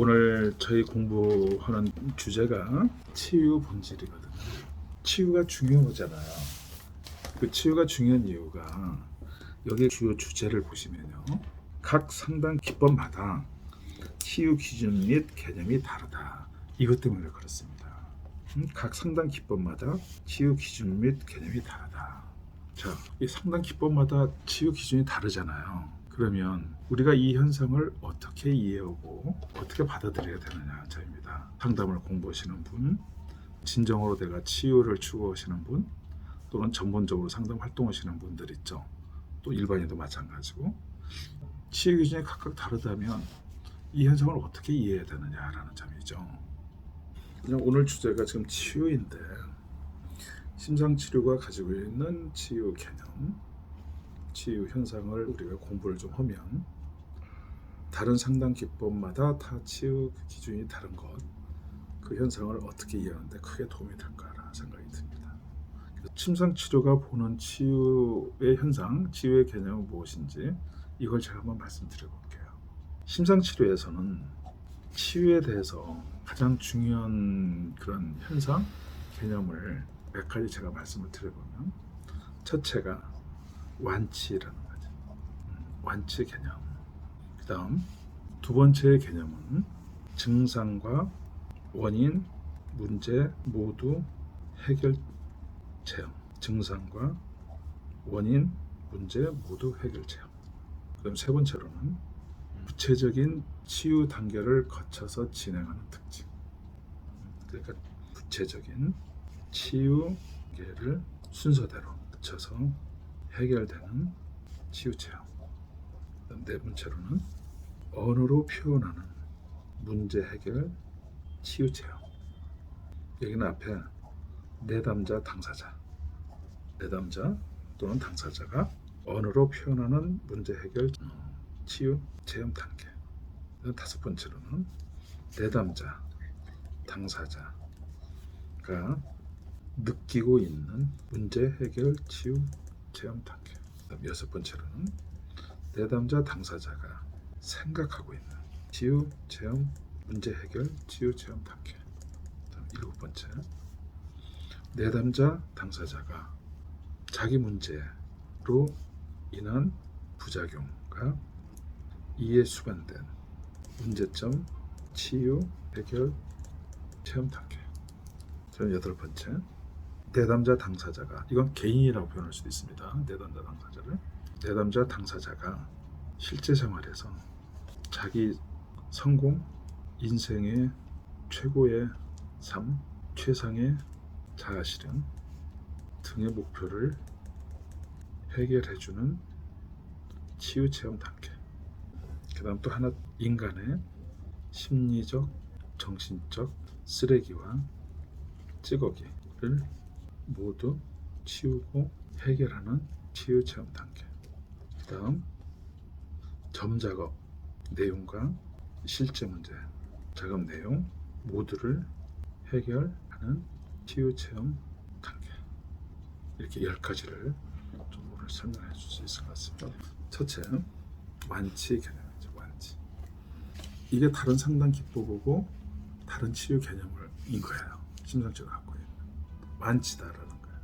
오늘 저희 공부하는 주제가 치유 본질이거든요. 치유가 중요하잖아요. 그 치유가 중요한 이유가 여기 주요 주제를 보시면요. 각 상담 기법마다 치유 기준 및 개념이 다르다. 이것 때문에 그렇습니다. 각 상담 기법마다 치유 기준 및 개념이 다르다. 자, 이 상담 기법마다 치유 기준이 다르잖아요. 그러면 우리가 이 현상을 어떻게 이해하고 어떻게 받아들여야 되느냐 점입니다. 상담을 공부하시는 분, 진정으로 내가 치유를 추구하시는 분, 또는 전문적으로 상담 활동하시는 분들 있죠. 또 일반인도 마찬가지고 치유 기준이 각각 다르다면 이 현상을 어떻게 이해해야 되느냐라는 점이죠. 그냥 오늘 주제가 지금 치유인데 심상치료가 가지고 있는 치유 개념, 치유 현상을 우리가 공부를 좀 하면 다른 상담 기법마다 다 치유 기준이 다른 것, 그 현상을 어떻게 이해하는데 크게 도움이 될까라는 생각이 듭니다. 심상치료가 보는 치유의 현상, 치유의 개념은 무엇인지 이걸 제가 한번 말씀드려 볼게요. 심상치료에서는 치유에 대해서 가장 중요한 그런 현상, 개념을 몇 가지 제가 말씀을 드려보면, 첫째가 완치라는 거죠. 완치 개념. 그 다음 두 번째의 개념은 증상과 원인, 문제 모두 해결 체험. 증상과 원인, 문제 모두 해결 체험. 그다음 세 번째로는 구체적인 치유 단계를 거쳐서 진행하는 특징. 그러니까 구체적인 치유 단계를 순서대로 거쳐서 해결되는 치유 체험. 네 번째로는 언어로 표현하는 문제 해결 치유 체험. 여기는 앞에 내담자 당사자, 내담자 또는 당사자가 언어로 표현하는 문제 해결 치유 체험 단계. 다섯 번째로는 내담자 당사자가 느끼고 있는 문제 해결 치유 체험 단계. 여섯 번째로는 내담자 당사자가 생각하고 있는 치유 체험 문제 해결 치유 체험 단계. 일곱 번째, 내담자 당사자가 자기 문제로 인한 부작용과 이에 수반된 문제점 치유 해결 체험 단계. 여덟 번째, 내담자 당사자가, 이건 개인이라고 표현할 수도 있습니다. 내담자 당사자를, 내담자 당사자가 실제 생활에서 자기 성공, 인생의 최고의 삶, 최상의 자아실현 등의 목표를 해결해주는 치유 체험 단계. 그 다음 또 하나, 인간의 심리적, 정신적 쓰레기와 찌꺼기를 모두 치우고 해결하는 치유 체험 단계. 그 다음 점작업 내용과 실제 문제, 작업 내용 모두를 해결하는 치유 체험 단계. 이렇게 10가지를 좀 오늘 설명해 줄 수 있을 것 같습니다. 첫째, 완치 개념이죠. 완치. 이게 다른 상담 기법이고 다른 치유 개념인 거예요. 심상치료가 갖고 있는 완치다라는 거예요.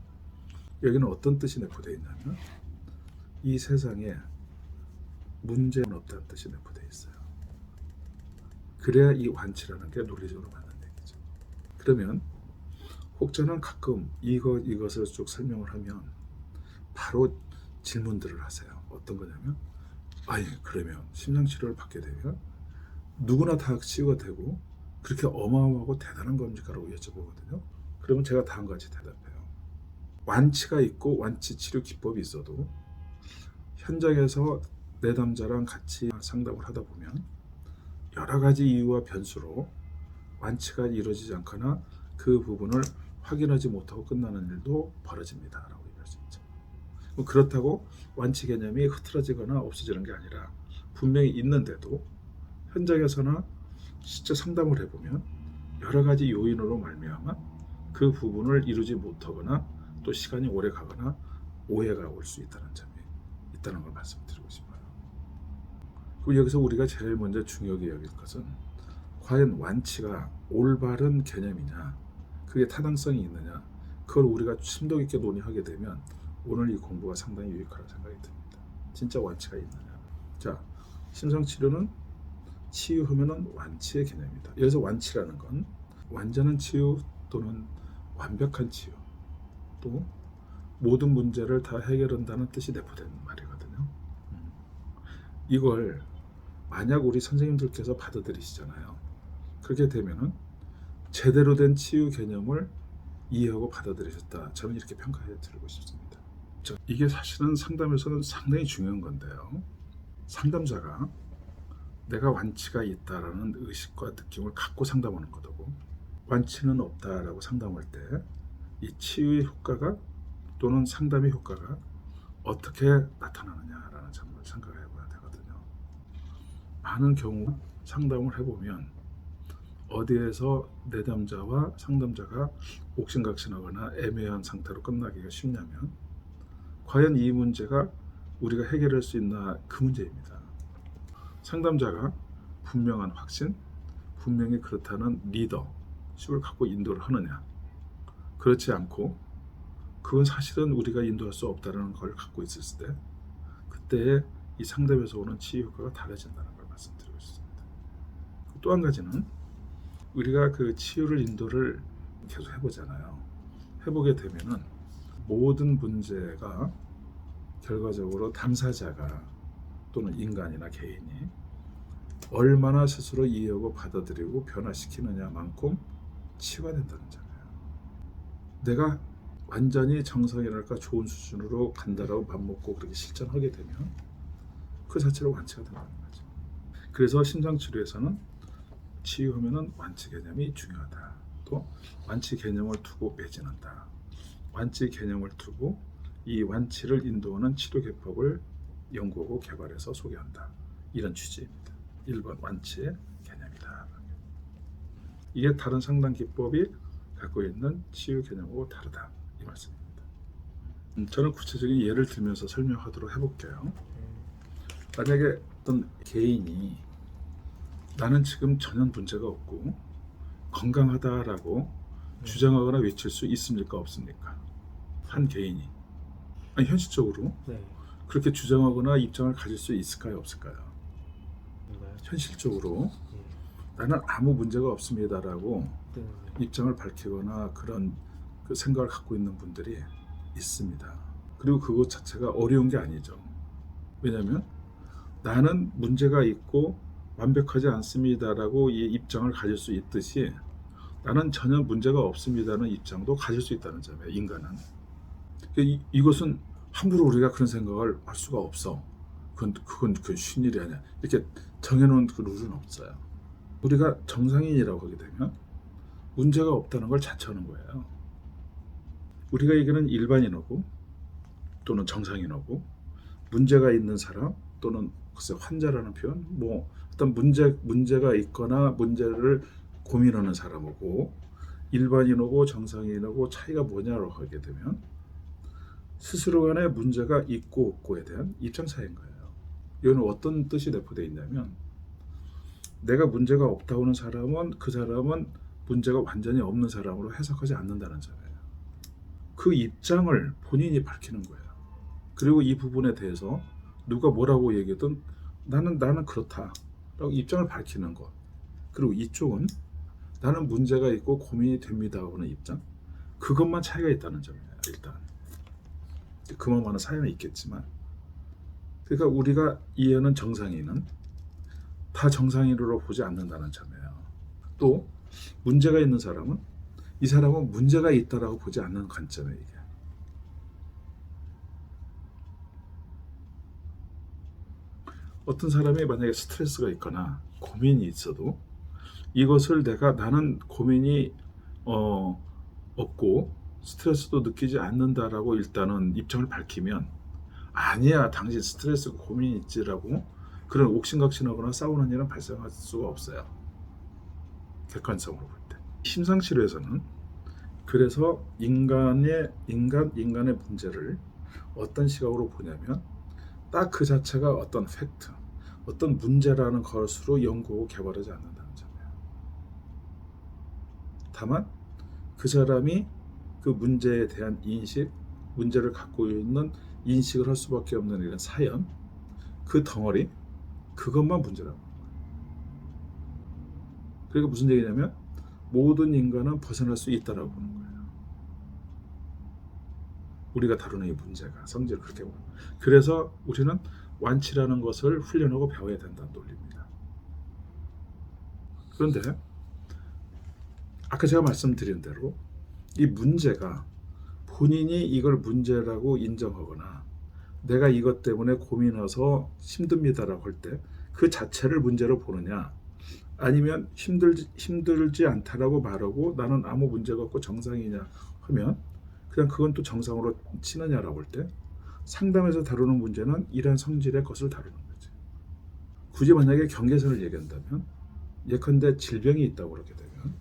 여기는 어떤 뜻이 내포되어 있냐면 이 세상에 문제는 없다는 뜻이 내포되어 있어요. 그래야 이 완치라는 게 논리적으로 맞는 얘기죠. 그러면 혹자는 가끔 이것을 쭉 설명을 하면 바로 질문들을 하세요. 어떤 거냐면, 아니 그러면 심상치료를 받게 되면 누구나 다 치유가 되고 그렇게 어마어마하고 대단한 겁니까? 라고 여쭤보거든요. 그러면 제가 다음과 같이 대답해요. 완치가 있고 완치 치료 기법이 있어도 현장에서 내담자랑 같이 상담을 하다 보면 여러 가지 이유와 변수로 완치가 이루어지지 않거나 그 부분을 확인하지 못하고 끝나는 일도 벌어집니다. 라고 얘기할 수 있죠. 그렇다고 완치 개념이 흐트러지거나 없어지는 게 아니라 분명히 있는데도 현장에서나 실제 상담을 해보면 여러 가지 요인으로 말미암아 그 부분을 이루지 못하거나 또 시간이 오래 가거나 오해가 올 수 있다는 점이 있다는 걸 말씀드리고 싶어요. 그리고 여기서 우리가 제일 먼저 중요하게 여길 것은 과연 완치가 올바른 개념이냐, 그게 타당성이 있느냐, 그걸 우리가 심도 있게 논의하게 되면 오늘 이 공부가 상당히 유익하다고 생각이 듭니다. 진짜 완치가 있느냐. 자, 심상치료는 치유하면은 완치의 개념이다. 여기서 완치라는 건 완전한 치유 또는 완벽한 치유, 또 모든 문제를 다 해결한다는 뜻이 내포된 말이거든요. 이걸 만약 우리 선생님들께서 받아들이시잖아요. 그렇게 되면은 제대로 된 치유 개념을 이해하고 받아들이셨다. 저는 이렇게 평가해 드리고 싶습니다. 이게 사실은 상담에서는 상당히 중요한 건데요. 상담자가 내가 완치가 있다라는 의식과 느낌을 갖고 상담하는 거고, 완치는 없다라고 상담할 때 이 치유의 효과가 또는 상담의 효과가 어떻게 나타나느냐라는 점을 생각을 해봐야 되거든요. 많은 경우 상담을 해보면 어디에서 내담자와 상담자가 옥신각신하거나 애매한 상태로 끝나기가 쉽냐면 과연 이 문제가 우리가 해결할 수 있나, 그 문제입니다. 상담자가 분명한 확신, 분명히 그렇다는 리더십을 갖고 인도를 하느냐, 그렇지 않고 그건 사실은 우리가 인도할 수 없다는 걸 갖고 있을 때, 그때의 이 상담에서 오는 치유 효과가 달라진다는 걸 말씀드리고 싶습니다. 또 한 가지는 우리가 그 치유를 인도를 계속 해보잖아요. 해보게 되면은 모든 문제가 결과적으로 당사자가 또는 인간이나 개인이 얼마나 스스로 이해하고 받아들이고 변화시키느냐만큼 치유가 된다는 점이에요. 내가 완전히 정상이랄까 좋은 수준으로 간다라고 밥 먹고 그렇게 실천하게 되면 그 자체로 완치가 된다는 거죠. 그래서 심상치료에서는 치유하면은 완치 개념이 중요하다. 또 완치 개념을 두고 매진한다. 완치 개념을 두고 이 완치를 인도하는 치료 기법을 연구하고 개발해서 소개한다. 이런 취지입니다. 1번 완치의 개념이다. 이게 다른 상담 기법이 갖고 있는 치유 개념하고 다르다. 이 말씀입니다. 저는 구체적인 예를 들면서 설명하도록 해볼게요. 만약에 어떤 개인이 나는 지금 전혀 문제가 없고 건강하다라고 주장하거나 외칠 수 있습니까? 없습니까? 한 개인이 아니, 현실적으로 그렇게 주장하거나 입장을 가질 수 있을까요? 없을까요? 현실적으로 나는 아무 문제가 없습니다라고 입장을 밝히거나 그런 그 생각을 갖고 있는 분들이 있습니다. 그리고 그것 자체가 어려운 게 아니죠. 왜냐하면 나는 문제가 있고 완벽하지 않습니다라고 이 입장을 가질 수 있듯이 나는 전혀 문제가 없습니다는 입장도 가질 수 있다는 점이에요. 인간은. 이것은 함부로 우리가 그런 생각을 할 수가 없어. 그건 쉬운 일이 아니야. 이렇게 정해놓은 그 룰은 없어요. 우리가 정상인이라고 하게 되면 문제가 없다는 걸 자처하는 거예요. 우리가 얘기하는 일반인하고 또는 정상인하고 문제가 있는 사람 또는 글쎄 환자라는 표현, 뭐 어떤 문제가 있거나 문제를 고민하는 사람하고 일반인하고 정상인하고 차이가 뭐냐고 하게 되면 스스로 간에 문제가 있고 없고에 대한 입장 차이인 거예요. 이건 어떤 뜻이 내포되어 있냐면 내가 문제가 없다고 하는 사람은 그 사람은 문제가 완전히 없는 사람으로 해석하지 않는다는 점이에요. 그 입장을 본인이 밝히는 거예요. 그리고 이 부분에 대해서 누가 뭐라고 얘기하든 나는 그렇다라고 입장을 밝히는 것. 그리고 이쪽은 나는 문제가 있고 고민이 됩니다 하는 입장. 그것만 차이가 있다는 점이에요. 일단 그만한 사연은 있겠지만, 그러니까 우리가 이해하는 정상인은 다 정상인으로 보지 않는다는 점이에요. 또 문제가 있는 사람은 이 사람은 문제가 있다라고 보지 않는 관점이에요. 이게. 어떤 사람이 만약에 스트레스가 있거나 고민이 있어도 이것을 나는 고민이 없고 스트레스도 느끼지 않는다라고 일단은 입장을 밝히면 아니야 당신 스트레스 고민이 있지라고 그런 옥신각신하거나 싸우는 일은 발생할 수가 없어요. 객관성으로 볼 때. 심상치료에서는 그래서 인간의 문제를 어떤 시각으로 보냐면 딱 그 자체가 어떤 팩트, 어떤 문제라는 것으로 연구하고 개발하지 않는다는 점이에요. 다만 그 사람이 그 문제에 대한 인식, 문제를 갖고 있는 인식을 할 수밖에 없는 이런 사연, 그 덩어리, 그것만 문제라고. 그러니까 무슨 얘기냐면 모든 인간은 벗어날 수 있다라고 보는 거예요. 우리가 다루는 이 문제가 성질을 그렇게 보는 거예요. 그래서 우리는 완치라는 것을 훈련하고 배워야 된다는 논리입니다. 그런데 아까 제가 말씀드린 대로 이 문제가 본인이 이걸 문제라고 인정하거나 내가 이것 때문에 고민해서 힘듭니다라고 할 때 그 자체를 문제로 보느냐, 아니면 힘들지 않다라고 말하고 나는 아무 문제가 없고 정상이냐 하면 그냥 그건 또 정상으로 치느냐라고 할 때 상담에서 다루는 문제는 이런 성질의 것을 다루는 거죠. 굳이 만약에 경계선을 얘기한다면 예컨대 질병이 있다고 그렇게 되면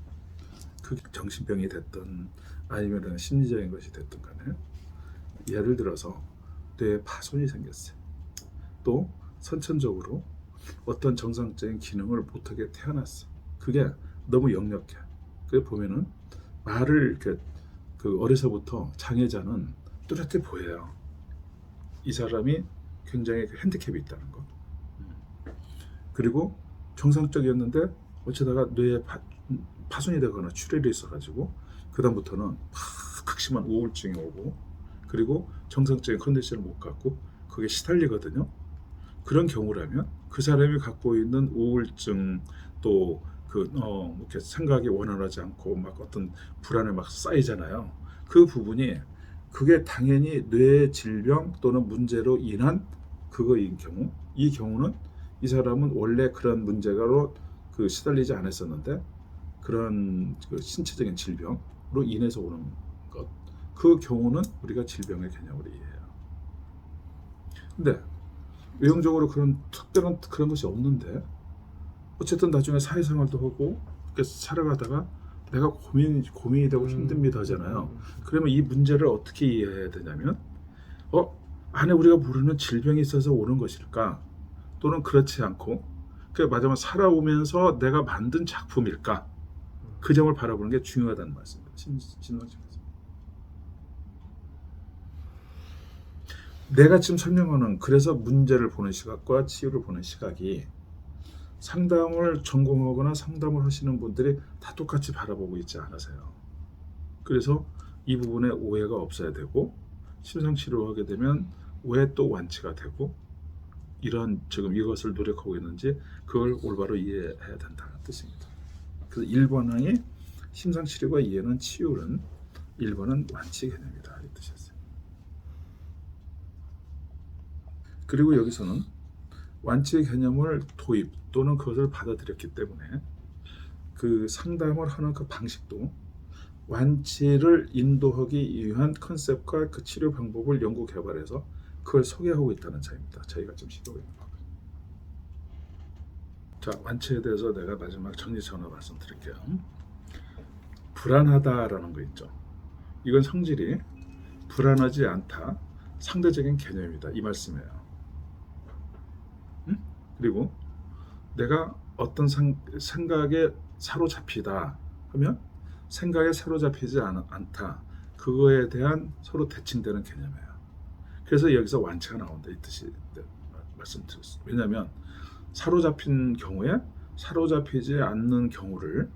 그 정신병이 됐든 아니면 심리적인 것이 됐든 간에 예를 들어서 뇌에 파손이 생겼어요. 또 선천적으로 어떤 정상적인 기능을 못하게 태어났어. 그게 너무 역력해. 그래 보면은 말을 이렇게 그 어려서부터 장애자는 뚜렷해 보여요. 이 사람이 굉장히 핸디캡이 있다는 거. 그리고 정상적이었는데 어쩌다가 뇌에 파손이 되거나 출혈이 있어가지고 그 다음부터는 극심한 우울증이 오고 그리고 정상적인 컨디션을 못 갖고 그게 시달리거든요. 그런 경우라면 그 사람이 갖고 있는 우울증 또 이렇게 생각이 원활하지 않고 막 어떤 불안에 막 쌓이잖아요. 그 부분이 그게 당연히 뇌 질병 또는 문제로 인한 그거인 경우, 이 경우는 이 사람은 원래 그런 문제가로 시달리지 않았었는데 그런 신체적인 질병으로 인해서 오는 것, 그 경우는 우리가 질병의 개념으로 이해해요. 근데 외형적으로 그런 특별한 그런 것이 없는데 어쨌든 나중에 사회생활도 하고 이렇게 살아가다가 내가 고민이 되고 힘듭니다 하잖아요. 그러면 이 문제를 어떻게 이해해야 되냐면 안에 우리가 모르는 질병이 있어서 오는 것일까? 또는 그렇지 않고 마지막 살아오면서 내가 만든 작품일까? 그 점을 바라보는 게 중요하다는 말씀입니다. 신앙적에서. 내가 지금 설명하는 그래서 문제를 보는 시각과 치유를 보는 시각이 상담을 전공하거나 상담을 하시는 분들이 다 똑같이 바라보고 있지 않으세요. 그래서 이 부분에 오해가 없어야 되고 심상치료를 하게 되면 왜 또 완치가 되고 이런 지금 이것을 노력하고 있는지 그걸 올바로 이해해야 된다는 뜻입니다. 그래서 1번의 심상치료가 이해하는 치유는 1번은 완치 개념이다 이 뜻이었어요. 그리고 여기서는 완치의 개념을 도입 또는 그것을 받아들였기 때문에 그 상담을 하는 그 방식도 완치를 인도하기 위한 컨셉과 그 치료 방법을 연구 개발해서 그걸 소개하고 있다는 차이입니다. 저희가 좀 시도하고 있는 거고요. 자, 완치에 대해서 내가 마지막 정리차원으로 말씀드릴게요. 불안하다라는 거 있죠. 이건 성질이 불안하지 않다, 상대적인 개념입니다. 이 말씀이에요. 그리고 내가 어떤 생각에 사로잡히다 하면 생각에 사로잡히지 않다, 그거에 대한 서로 대칭되는 개념이에요. 그래서 여기서 완치가 나온다 이 뜻이 말씀드렸습니다. 왜냐하면 사로잡힌 경우에 사로잡히지 않는 경우를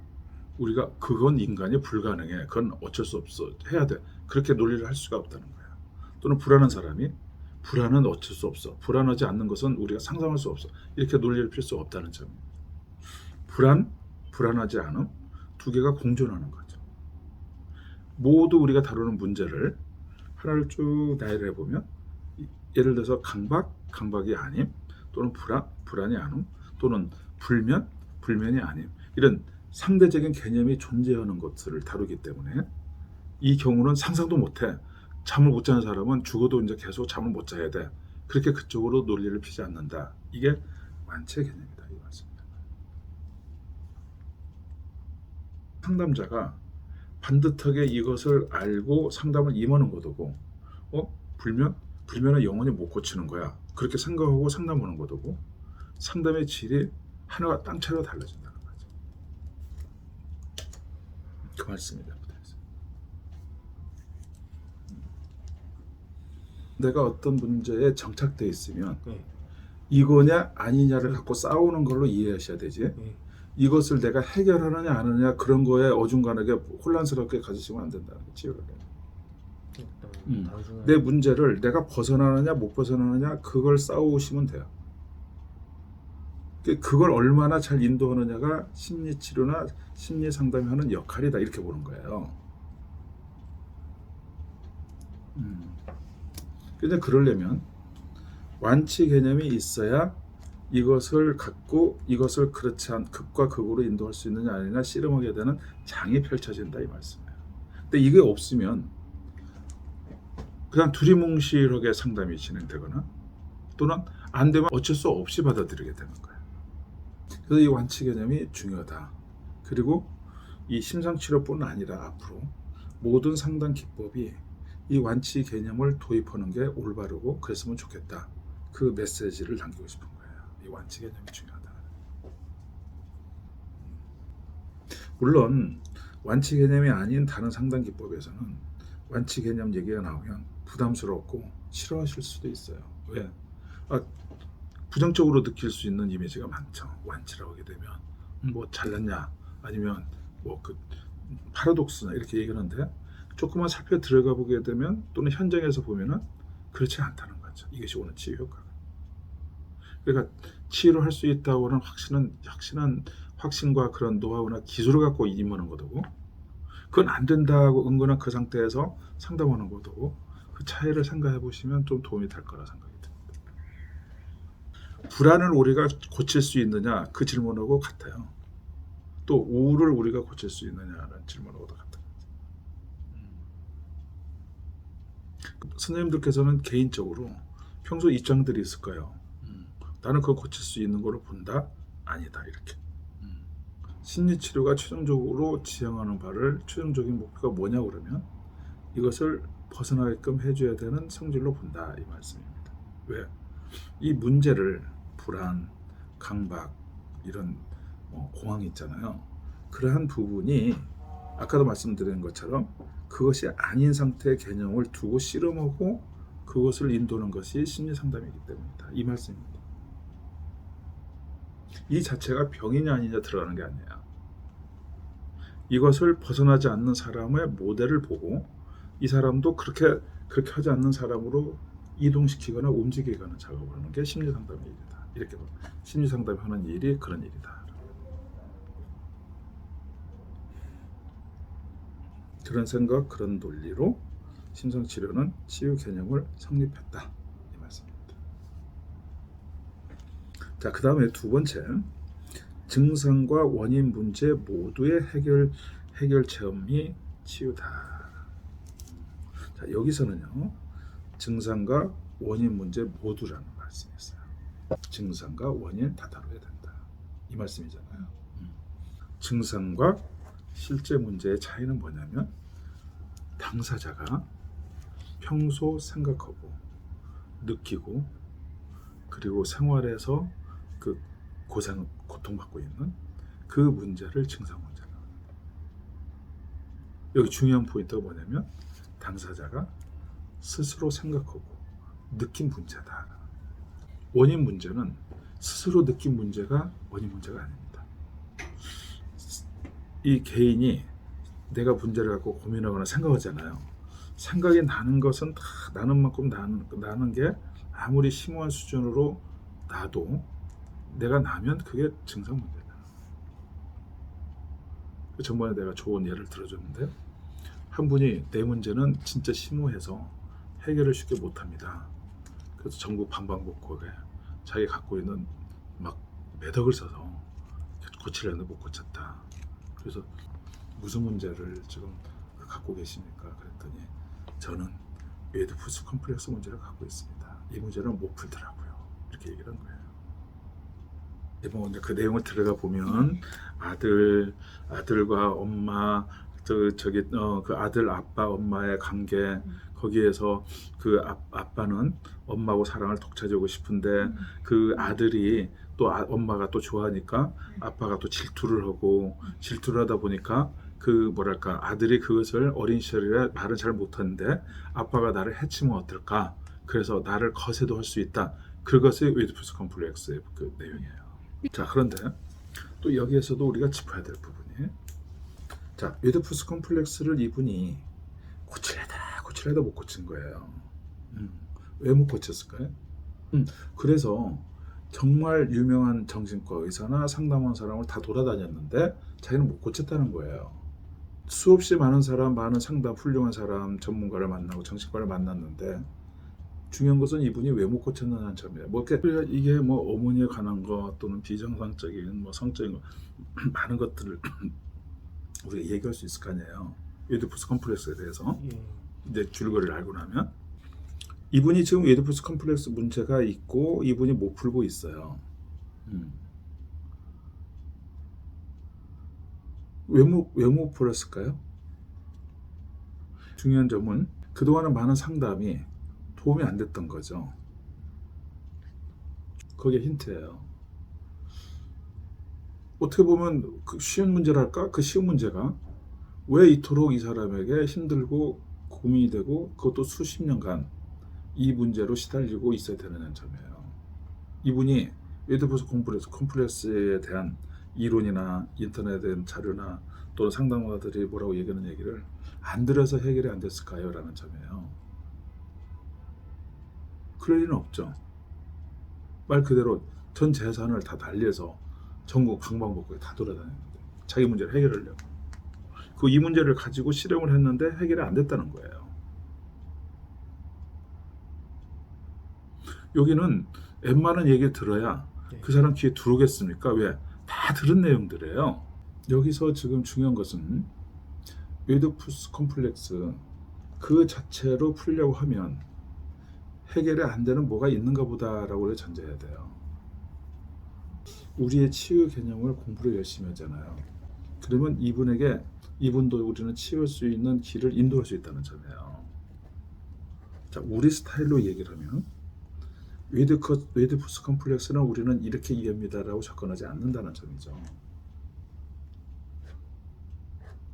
우리가 그건 인간이 불가능해, 그건 어쩔 수 없어, 해야 돼, 그렇게 논리를 할 수가 없다는 거예요. 또는 불안한 사람이 불안은 어쩔 수 없어, 불안하지 않는 것은 우리가 상상할 수 없어, 이렇게 논리를 필 수 없다는 점입니다. 불안하지 않음, 두 개가 공존하는 거죠. 모두 우리가 다루는 문제를 하나를 쭉 나열해 보면 예를 들어서 강박이 아님, 또는 불안이 아님, 또는 불면이 아님, 이런 상대적인 개념이 존재하는 것들을 다루기 때문에 이 경우는 상상도 못해. 잠을 못 자는 사람은 죽어도 이제 계속 잠을 못 자야 돼. 그렇게 그쪽으로 논리를 피지 않는다. 이게 완치의 개념이다 이 말씀입니다. 상담자가 반듯하게 이것을 알고 상담을 임하는 것이고, 불면은 영원히 못 고치는 거야, 그렇게 생각하고 상담하는 것이고, 상담의 질이 하나가 땅차로 달라진다는 거죠. 그 말씀이다. 내가 어떤 문제에 정착돼 있으면 네. 이거냐 아니냐를 갖고 싸우는 걸로 이해하셔야 되지. 네. 이것을 내가 해결하느냐 안 하느냐 그런 거에 어중간하게 혼란스럽게 가지시면 안 된다는 거지. 나중에 내 문제를 내가 벗어나느냐 못 벗어나느냐 그걸 싸우시면 돼요. 그걸 얼마나 잘 인도하느냐가 심리치료나 심리상담이 하는 역할이다 이렇게 보는 거예요. 근데 그러려면 완치 개념이 있어야 이것을 갖고 이것을 그렇지 않 극과 극으로 인도할 수 있느냐 아니냐 씨름하게 되는 장이 펼쳐진다 이 말씀이에요. 근데 이게 없으면 그냥 두리뭉실하게 상담이 진행되거나 또는 안 되면 어쩔 수 없이 받아들이게 되는 거예요. 그래서 이 완치 개념이 중요하다. 그리고 이 심상치료뿐 아니라 앞으로 모든 상담 기법이 이 완치 개념을 도입하는 게 올바르고 그랬으면 좋겠다. 그 메시지를 남기고 싶은 거예요. 이 완치 개념이 중요하다. 물론 완치 개념이 아닌 다른 상담 기법에서는 완치 개념 얘기가 나오면 부담스럽고 싫어하실 수도 있어요. 왜? 부정적으로 느낄 수 있는 이미지가 많죠. 완치라고 하게 되면 뭐 잘났냐 아니면 뭐 그 파라독스나 이렇게 얘기하는데 조금만 살펴 들어가 보게 되면 또는 현장에서 보면은 그렇지 않다는 거죠. 이것이 오는 치유 효과가. 그러니까 치유를 할 수 있다고 하는 확신한 확신과 그런 노하우나 기술을 갖고 임하는 것이고 그건 안 된다고 은근한 그 상태에서 상담하는 것이고 그 차이를 생각해 보시면 좀 도움이 될 거라 생각이 듭니다. 불안을 우리가 고칠 수 있느냐 그 질문하고 같아요. 또 우울을 우리가 고칠 수 있느냐라는 질문하고도 같아요. 선생님들께서는 개인적으로 평소 입장들이 있을 거예요. 나는 그걸 고칠 수 있는 걸로 본다? 아니다 이렇게. 심리치료가 최종적으로 지향하는 바를 최종적인 목표가 뭐냐 그러면 이것을 벗어나게끔 해줘야 되는 성질로 본다 이 말씀입니다. 왜? 이 문제를 불안, 강박 이런 공황이 있잖아요. 그러한 부분이 아까도 말씀드린 것처럼 그것이 아닌 상태의 개념을 두고 씨름하고 그것을 인도하는 것이 심리상담이기 때문이다. 이 말씀입니다. 이 자체가 병이냐 아니냐 들어가는 게 아니에요. 이것을 벗어나지 않는 사람의 모델을 보고 이 사람도 그렇게 하지 않는 사람으로 이동시키거나 움직이거나 작업을 하는 게 심리상담의 일이다. 이렇게 심리상담이 하는 일이 그런 일이다. 그런 생각, 그런 논리로 심상치료는 치유 개념을 성립했다. 이 말씀입니다. 자, 그 다음에 두 번째, 증상과 원인 문제 모두의 해결 체험이 치유다. 자, 여기서는요, 증상과 원인 문제 모두라는 말씀이 있어요. 증상과 원인 다 다뤄야 된다. 이 말씀이잖아요. 증상과 실제 문제의 차이는 뭐냐면 당사자가 평소 생각하고 느끼고 그리고 생활에서 그 고통받고 있는 그 문제를 증상 문제라고 합니다. 여기 중요한 포인트가 뭐냐면 당사자가 스스로 생각하고 느낀 문제다. 원인 문제는 스스로 느낀 문제가 원인 문제가 아닙니다. 이 개인이 내가 문제를 갖고 고민하거나 생각하잖아요. 생각이 나는 것은 다 나는 만큼 나는 게 아무리 심오한 수준으로 나도 내가 나면 그게 증상 문제다. 전번에 내가 좋은 예를 들어줬는데 한 분이 내 문제는 진짜 심오해서 해결을 쉽게 못합니다. 그래서 전국 방방곡곡에 자기 갖고 있는 막 매덕을 써서 고치려는데 못 고쳤다. 그래서 무슨 문제를 지금 갖고 계십니까? 그랬더니 저는 에디푸스 컴플렉스 문제를 갖고 있습니다. 이 문제는 못 풀더라고요. 이렇게 얘기를 한 거예요. 이제 그 내용을 들어가 보면 아들과 엄마 그 아들 아빠 엄마의 관계 거기에서 그 아빠는 엄마하고 사랑을 독차지하고 싶은데 그 아들이 또 엄마가 또 좋아하니까 아빠가 또 질투를 하고 질투를 하다 보니까 그 뭐랄까 아들이 그것을 어린 시절에 말을 잘 못하는데 아빠가 나를 해치면 어떨까? 그래서 나를 거세도 할 수 있다. 그것이 오이디푸스 컴플렉스의 그 내용이에요. 자, 그런데 또 여기에서도 우리가 짚어야 될 부분이, 자, 오이디푸스 컴플렉스를 이분이 고치려다 못 고친 거예요. 왜 못 고쳤을까요? 그래서 정말 유명한 정신과 의사나 상담원 사람을 다 돌아다녔는데 자기는 못 고쳤다는 거예요. 수없이 많은 사람, 많은 상담, 훌륭한 사람, 전문가를 만나고 정신과를 만났는데 중요한 것은 이분이 왜 못 고쳤느냐는 점이에요. 뭐 이게 뭐 어머니에 관한 거 또는 비정상적인 뭐 성적인 거 많은 것들을 우리가 얘기할 수 있을 거 아니에요. 오이디푸스 컴플렉스에 대해서 이제 줄거리를 알고 나면 이분이 지금 오이디푸스 컴플렉스 문제가 있고 이분이 못 풀고 있어요. 왜 못 풀었을까요? 중요한 점은 그동안은 많은 상담이 도움이 안 됐던 거죠. 그게 힌트예요. 어떻게 보면 그 쉬운 문제랄까? 그 쉬운 문제가 왜 이토록 이 사람에게 힘들고 고민이 되고 그것도 수십 년간 이 문제로 시달리고 있어야 되는 점이에요. 이분이 오이디푸스 컴플렉스에 대한 이론이나 인터넷에 대한 자료나 또는 상담가들이 뭐라고 얘기하는 얘기를 안 들어서 해결이 안 됐을까요? 라는 점이에요. 그럴 리는 없죠. 말 그대로 전 재산을 다 날려서 전국 방방곡곡에 다 돌아다녔는데 자기 문제를 해결하려고 이 문제를 가지고 실험을 했는데 해결이 안 됐다는 거예요. 여기는 웬만한 얘기를 들어야 그 사람 귀에 들어오겠습니까? 왜? 다 들은 내용들이에요. 여기서 지금 중요한 것은 오이디푸스 컴플렉스 그 자체로 풀려고 하면 해결이 안 되는 뭐가 있는가 보다라고 전제해야 돼요. 우리의 치유 개념을 공부를 열심히 하잖아요. 그러면 이분도 우리는 치유할 수 있는 길을 인도할 수 있다는 점이에요. 자, 우리 스타일로 얘기를 하면 오이디푸스 컴플렉스는 우리는 이렇게 이해합니다라고 접근하지 않는다는 점이죠.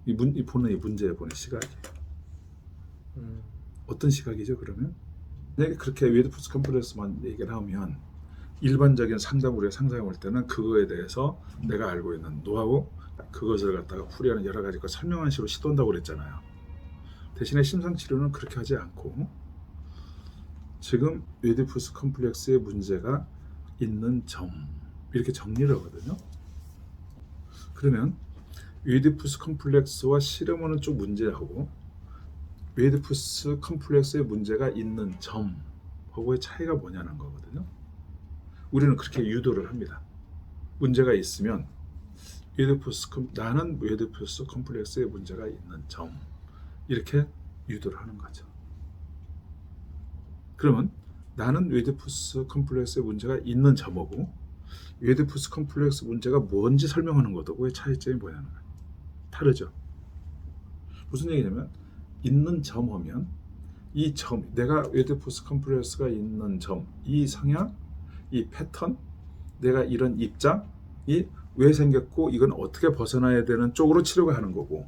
이 문제에 보는 시각이 어떤 시각이죠? 그러면 내가 그렇게 오이디푸스 컴플렉스만 얘기를 하면 일반적인 상담 우리가 상담해 올 때는 그거에 대해서 내가 알고 있는 노하우 그것을 갖다가 풀이하는 여러 가지 걸 설명하는 식으로 시도한다고 그랬잖아요. 대신에 심상치료는 그렇게 하지 않고 지금 오이디푸스 컴플렉스의 문제가 있는 점 이렇게 정리를 하거든요. 그러면 오이디푸스 컴플렉스와 실험하는 쪽 문제하고 오이디푸스 kom플렉스의 문제가 있는 점하고의 차이가 뭐냐는 거거든요. 우리는 그렇게 유도를 합니다. 문제가 있으면 나는 오이디푸스 컴플렉스의 문제가 있는 점 이렇게 유도를 하는 거죠. 그러면 나는 오이디푸스 컴플렉스의 문제가 있는 점하고 오이디푸스 컴플렉스 문제가 뭔지 설명하는 것하고의 차이점이 뭐냐는 거예요. 다르죠. 무슨 얘기냐면 있는 점 하면 이 점, 내가 오이디푸스 컴플렉스가 있는 점, 이 성향, 이 패턴, 내가 이런 입장이 왜 생겼고 이건 어떻게 벗어나야 되는 쪽으로 치료가 하는 거고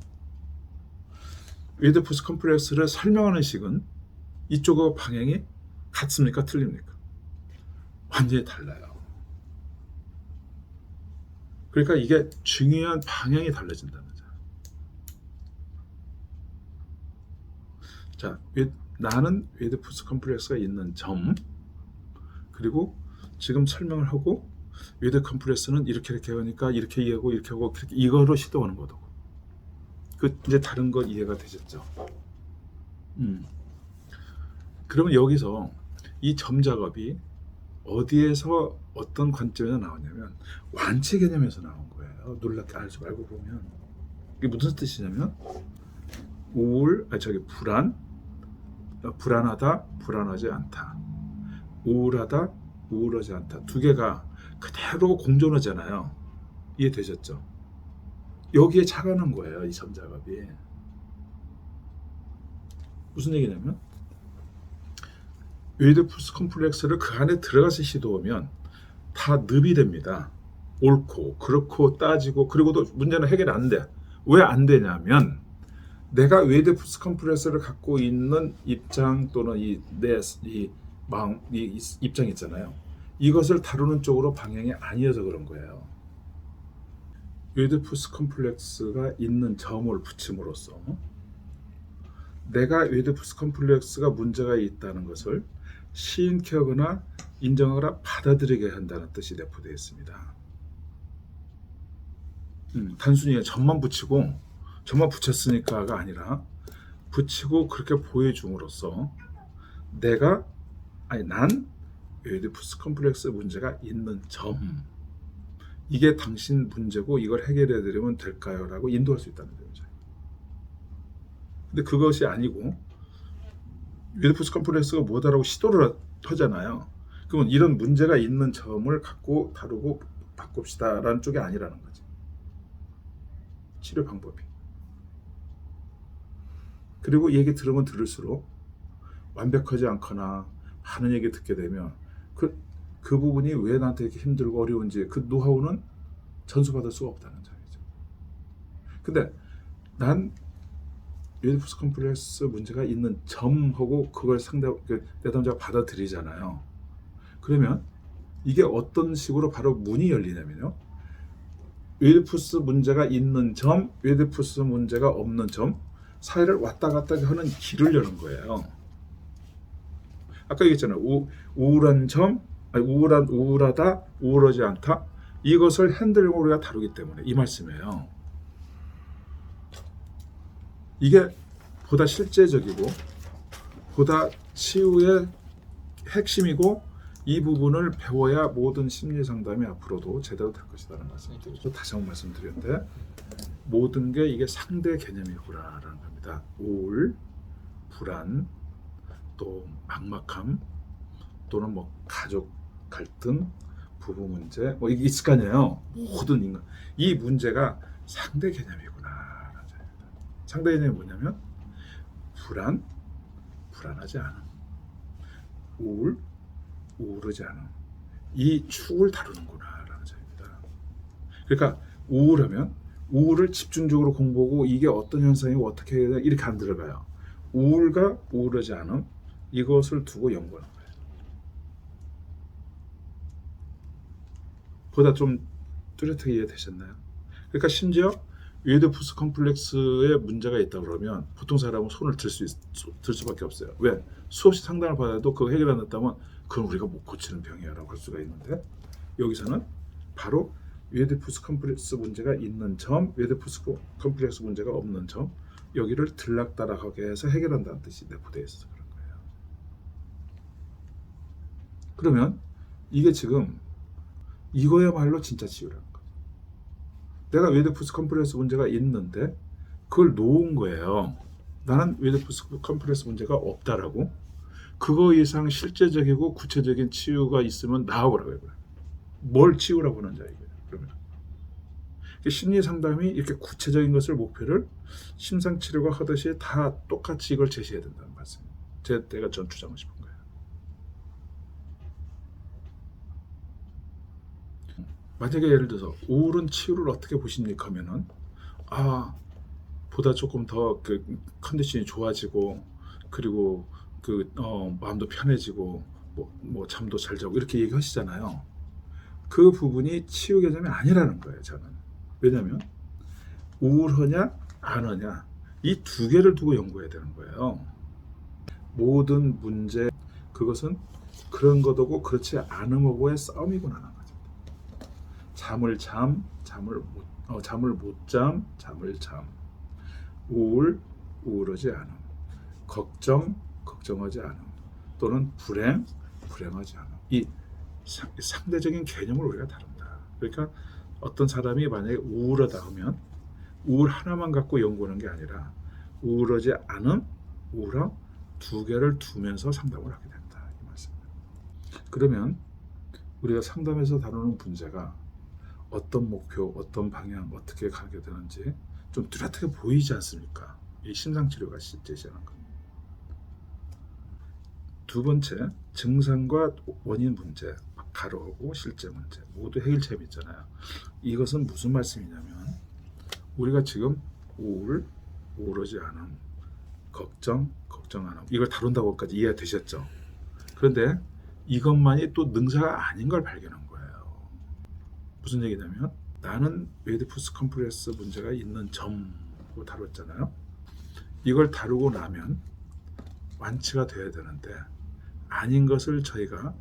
오이디푸스 컴플렉스를 설명하는 식은 이쪽의 방향이 같습니까? 틀립니까? 완전히 달라요. 그러니까 이게 중요한 방향이 달라진다는 거죠. 자, 나는 오이디푸스 컴플렉스가 있는 점 그리고 지금 설명을 하고 오이디푸스 컴플렉스는 이렇게 하니까 이렇게 이해하고 이렇게 하고 이거로 시도하는 거고 이제 다른 거 이해가 되셨죠? 그러면 여기서 이 점 작업이 어디에서 어떤 관점에서 나오냐면 완치 개념에서 나온 거예요. 놀랍게 알지 말고 보면 이게 무슨 뜻이냐면 불안하다, 불안하지 않다, 우울하다, 우울하지 않다 두 개가 그대로 공존하잖아요. 이해되셨죠? 여기에 착안한 거예요. 이 점 작업이 무슨 얘기냐면 오이디푸스 컴플렉스를 그 안에 들어가서 시도하면 다 늪이 됩니다. 옳고 그렇고 따지고 그리고도 문제는 해결 안 돼. 왜 안 되냐면 내가 오이디푸스 컴플렉스를 갖고 있는 입장 또는 이 마음, 이 입장 있잖아요. 이것을 다루는 쪽으로 방향이 아니어서 그런 거예요. 오이디푸스 컴플렉스가 있는 점을 붙임으로써 내가 오이디푸스 컴플렉스가 문제가 있다는 것을 시인케하거나 인정하거나 받아들이게 한다는 뜻이 내포되어 있습니다. 단순히 점만 붙였으니까가 아니라 붙이고 그렇게 보여줌으로써 난 오이디푸스 컴플렉스 문제가 있는 점, 이게 당신 문제고 이걸 해결해 드리면 될까요? 라고 인도할 수 있다는 거죠. 근데 그것이 아니고 오이디푸스 컴플렉스가 뭐다라고 시도를 하잖아요. 그러면 이런 문제가 있는 점을 갖고 다루고 바꿉시다 라는 쪽이 아니라는 거죠. 치료 방법이. 그리고 얘기 들으면 들을수록 완벽하지 않거나 많은 얘기 듣게 되면 그 부분이 왜 나한테 이렇게 힘들고 어려운지 그 노하우는 전수받을 수가 없다는 점이죠. 근데 난 오이디푸스 컴플렉스 문제가 있는 점하고 그걸 내담자가 받아들이잖아요. 그러면 이게 어떤 식으로 바로 문이 열리냐면요. 오이디푸스 문제가 있는 점, 오이디푸스 문제가 없는 점 사이를 왔다 갔다 하는 길을 여는 거예요. 아까 얘기했잖아요. 우울한 점, 우울하다, 우울하지 않다. 이것을 핸들링으로 우리가 다루기 때문에 이 말씀이에요. 이게 보다 실제적이고 보다 치유의 핵심이고 이 부분을 배워야 모든 심리 상담이 앞으로도 제대로 될 것이라는 말씀을 드리죠. 다시 한번 말씀드렸는데 모든 게 이게 상대 개념이구나라는 겁니다. 우울, 불안, 또 막막함, 또는 뭐 가족 갈등, 부부 문제, 뭐 이게 있을 거 아니에요. 모든 인간 이 문제가 상대 개념이구나. 상대 개념이 뭐냐면 불안하지 않음, 우울하지 않음, 이 축을 다루는구나라는 점입니다. 그러니까 우울하면 우울을 집중적으로 공부하고 이게 어떤 현상이고 어떻게 해야 되나 이렇게 안 들어가요. 우울과 우울하지 않음 이것을 두고 연구하는 거예요. 보다 좀 뚜렷하게 이해되셨나요? 그러니까 심지어 오이디푸스 컴플렉스에 문제가 있다 그러면 보통 사람은 손을 들 수밖에 없어요. 왜? 수없이 상담을 받아도 그거 해결 안 했다면 그건 우리가 못 고치는 병이야라고 할 수가 있는데 여기서는 바로 오이디푸스 컴플렉스 문제가 있는 점, 오이디푸스 컴플렉스 문제가 없는 점 여기를 들락달락하게 해서 해결한다는 뜻이 내포되어 있어서 그런 거예요. 그러면 이게 지금 이거야말로 진짜 치유라는 거죠. 내가 오이디푸스 컴플렉스 문제가 있는데 그걸 놓은 거예요. 나는 오이디푸스 컴플렉스 문제가 없다라고. 그거 이상 실제적이고 구체적인 치유가 있으면 나와보라고 해요. 뭘 치유라고 하는지 이거예요. 그러면 심리 상담이 이렇게 구체적인 것을 목표를 심상치료가 하듯이 다 똑같이 이걸 제시해야 된다는 말씀이에요. 내가 전 주장하고 싶은 거예요. 만약에 예를 들어서 우울은 치유를 어떻게 보십니까 하면은 보다 조금 더 그 컨디션이 좋아지고 그리고 마음도 편해지고 뭐 잠도 잘 자고 이렇게 얘기하시잖아요. 그 부분이 치유 개념이 아니라는 거예요. 저는. 왜냐하면 우울하냐 안 하냐 이 두 개를 두고 연구해야 되는 거예요. 모든 문제 그것은 그런 것하고 그렇지 않음하고의 싸움이구나 하는 거죠. 잠을 못 잠, 우울하지 않음, 걱정하지 않음, 또는 불행하지 않음. 이 상대적인 개념을 우리가 다룬다. 그러니까 어떤 사람이 만약에 우울하다 하면 우울 하나만 갖고 연구하는 게 아니라 우울하지 않음, 우울함 두 개를 두면서 상담을 하게 된다. 이 말씀입니다. 그러면 우리가 상담에서 다루는 문제가 어떤 목표, 어떤 방향, 어떻게 가게 되는지 좀 뚜렷하게 보이지 않습니까? 이 심상치료가 제시하는 것. 두 번째, 증상과 원인 문제, 가로하고 실제 문제 모두 해결책이 있잖아요. 이것은 무슨 말씀이냐면 우리가 지금 우울, 우울하지 않음, 걱정, 걱정 않음. 이걸 다룬다고까지 이해되셨죠? 그런데 이것만이 또 능사가 아닌 걸 발견한 거예요. 무슨 얘기냐면 나는 오이디푸스 컴플렉스 문제가 있는 점으로 다뤘잖아요. 이걸 다루고 나면 완치가 돼야 되는데 아닌 것을 저희가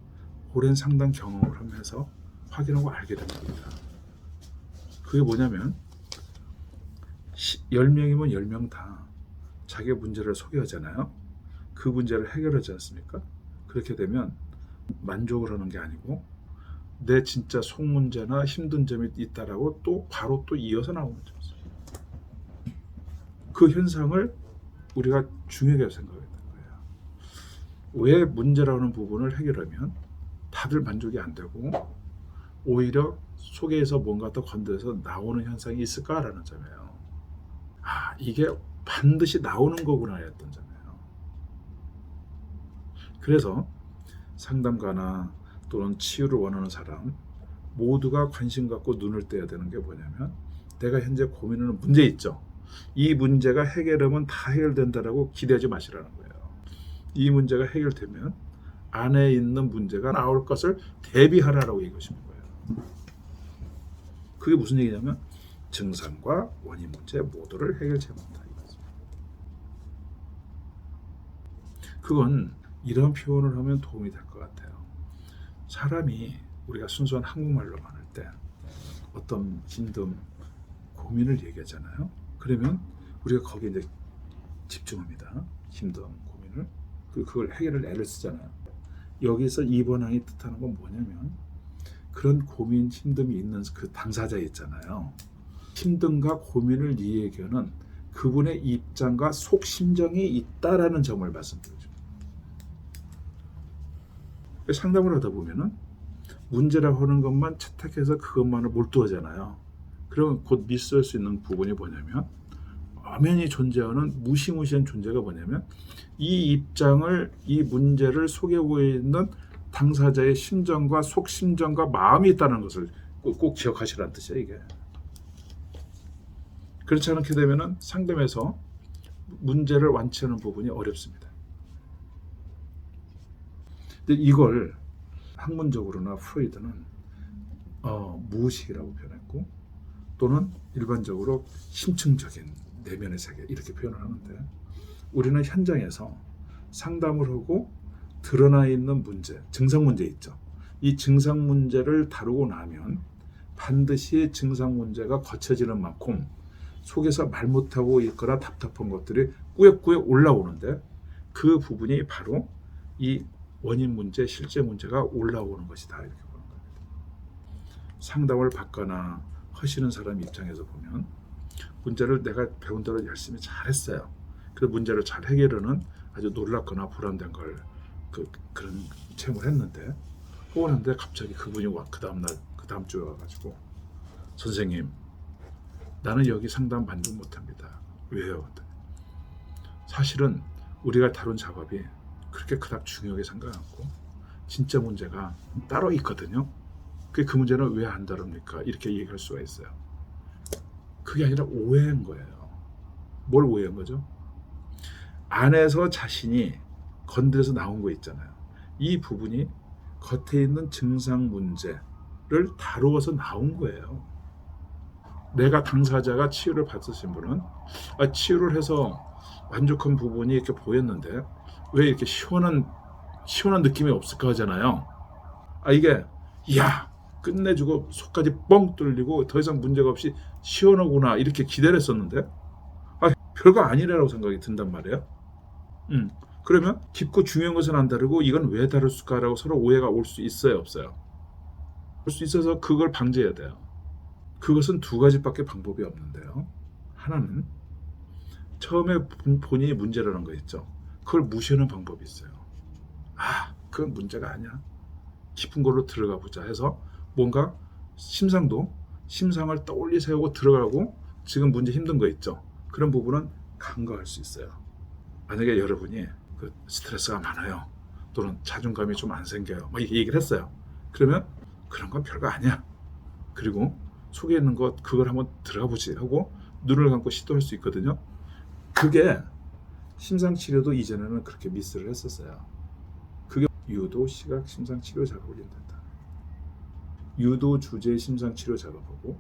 오랜 상담 경험을 하면서 확인하고 알게 된 겁니다. 그게 뭐냐면 10명이면 10명 다 자기의 문제를 소개하잖아요. 그 문제를 해결하지 않습니까? 그렇게 되면 만족을 하는 게 아니고 내 진짜 속 문제나 힘든 점이 있다라고 또 바로 또 이어서 나오는 점이죠. 그 현상을 우리가 중요하게 생각해야 되는 거예요. 왜 문제라는 부분을 해결하면 다들 만족이 안 되고 오히려 속에서 뭔가 더 건드려서 나오는 현상이 있을까라는 점이에요. 아, 이게 반드시 나오는 거구나 했던 점이에요. 그래서 상담가나 또는 치유를 원하는 사람 모두가 관심 갖고 눈을 떼야 되는 게 뭐냐면 내가 현재 고민하는 문제 있죠. 이 문제가 해결하면 다 해결된다라고 기대하지 마시라는 거예요. 이 문제가 해결되면 안에 있는 문제가 나올 것을 대비하라라고 얘기하시는 거예요. 그게 무슨 얘기냐면 증상과 원인 문제 모두를 해결해 본다. 그건 이런 표현을 하면 도움이 될 것 같아요. 사람이 우리가 순수한 한국말로 말할 때 어떤 힘듦, 고민을 얘기하잖아요. 그러면 우리가 거기에 이제 집중합니다. 힘듦, 고민을. 그리고 그걸 해결을 애를 쓰잖아요. 여기서 2번 항이 뜻하는 건 뭐냐면 그런 고민, 힘듦이 있는 그 당사자 있잖아요. 힘듦과 고민을 이야기하는 그분의 입장과 속 심정이 있다라는 점을 말씀드려요. 상담을 하다 보면은 문제라고 하는 것만 채택해서 그것만을 몰두하잖아요. 그러면 곧 미스할 수 있는 부분이 뭐냐면 엄연히 존재하는 무시무시한 존재가 뭐냐면 이 입장을, 이 문제를 속에고 있는 당사자의 심정과 속심정과 마음이 있다는 것을 꼭 기억하시라는 뜻이에요. 이게 그렇지 않게 되면은 상담에서 문제를 완치하는 부분이 어렵습니다. 근데 이걸 학문적으로나 프로이드는 무의식이라고 표현했고 또는 일반적으로 심층적인 내면의 세계 이렇게 표현을 하는데 우리는 현장에서 상담을 하고 드러나 있는 문제, 증상 문제 있죠. 이 증상 문제를 다루고 나면 반드시 증상 문제가 거쳐지는 만큼 속에서 말 못하고 있거나 답답한 것들이 꾸역꾸역 올라오는데 그 부분이 바로 이 원인 문제, 실제 문제가 올라오는 것이다 이렇게 보는 겁니다. 상담을 받거나 하시는 사람 입장에서 보면 문제를 내가 배운 대로 열심히 잘했어요. 그 문제를 잘 해결하는 아주 놀랍거나 보람된 걸 그런 체험을 했는데 오는데 갑자기 그분이 그 다음 주에 와가지고 선생님 나는 여기 상담 만족 못합니다. 왜요? 사실은 우리가 다룬 작업이 그렇게 그닥 중요하게 생각 않고 진짜 문제가 따로 있거든요. 그 문제는 왜 안 다룹니까? 이렇게 얘기할 수가 있어요. 그게 아니라 오해한 거예요. 뭘 오해한 거죠? 안에서 자신이 건드려서 나온 거 있잖아요. 이 부분이 겉에 있는 증상 문제를 다루어서 나온 거예요. 내가 당사자가 치유를 받으신 분은 치유를 해서 만족한 부분이 이렇게 보였는데 왜 이렇게 시원한 느낌이 없을까 하잖아요. 이게 끝내주고 속까지 뻥 뚫리고 더 이상 문제가 없이 시원하구나 이렇게 기대를 했었는데 별거 아니라고 생각이 든단 말이에요. 그러면 깊고 중요한 것은 안 다르고 이건 왜 다룰까라고 서로 오해가 올 수 있어요, 없어요? 올 수 있어서 그걸 방지해야 돼요. 그것은 두 가지밖에 방법이 없는데요. 하나는 처음에 본인이 문제라는 거 있죠. 그걸 무시하는 방법이 있어요. 그건 문제가 아니야. 깊은 걸로 들어가 보자 해서 뭔가 심상을 떠올리 세우고 들어가고 지금 문제 힘든 거 있죠. 그런 부분은 간과할 수 있어요. 만약에 여러분이 스트레스가 많아요. 또는 자존감이 좀 안 생겨요. 이렇게 얘기를 했어요. 그러면 그런 건 별거 아니야. 그리고 속에 있는 것 그걸 한번 들어가 보지 하고 눈을 감고 시도할 수 있거든요. 그게 심상치료도 이전에는 그렇게 미스를 했었어요. 그게 유도 시각 심상치료 작업을 인된다. 유도 주제 심상치료 작업하고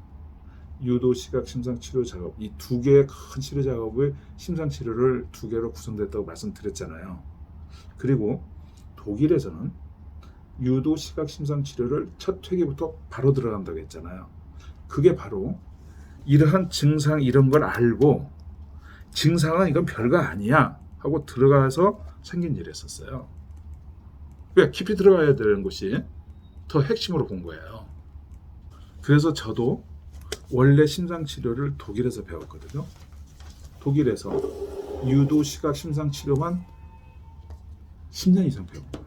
유도 시각 심상치료 작업, 이 두 개의 큰 치료 작업의 심상치료를 두 개로 구성됐다고 말씀드렸잖아요. 그리고 독일에서는 유도 시각 심상치료를 첫 회기부터 바로 들어간다고 했잖아요. 그게 바로 이러한 증상 이런 걸 알고 증상은 이건 별거 아니야 하고 들어가서 생긴 일이었었어요. 왜? 깊이 들어가야 되는 것이 더 핵심으로 본 거예요. 그래서 저도 원래 심상치료를 독일에서 배웠거든요. 독일에서 유도 시각 심상치료만 10년 이상 배운 거예요.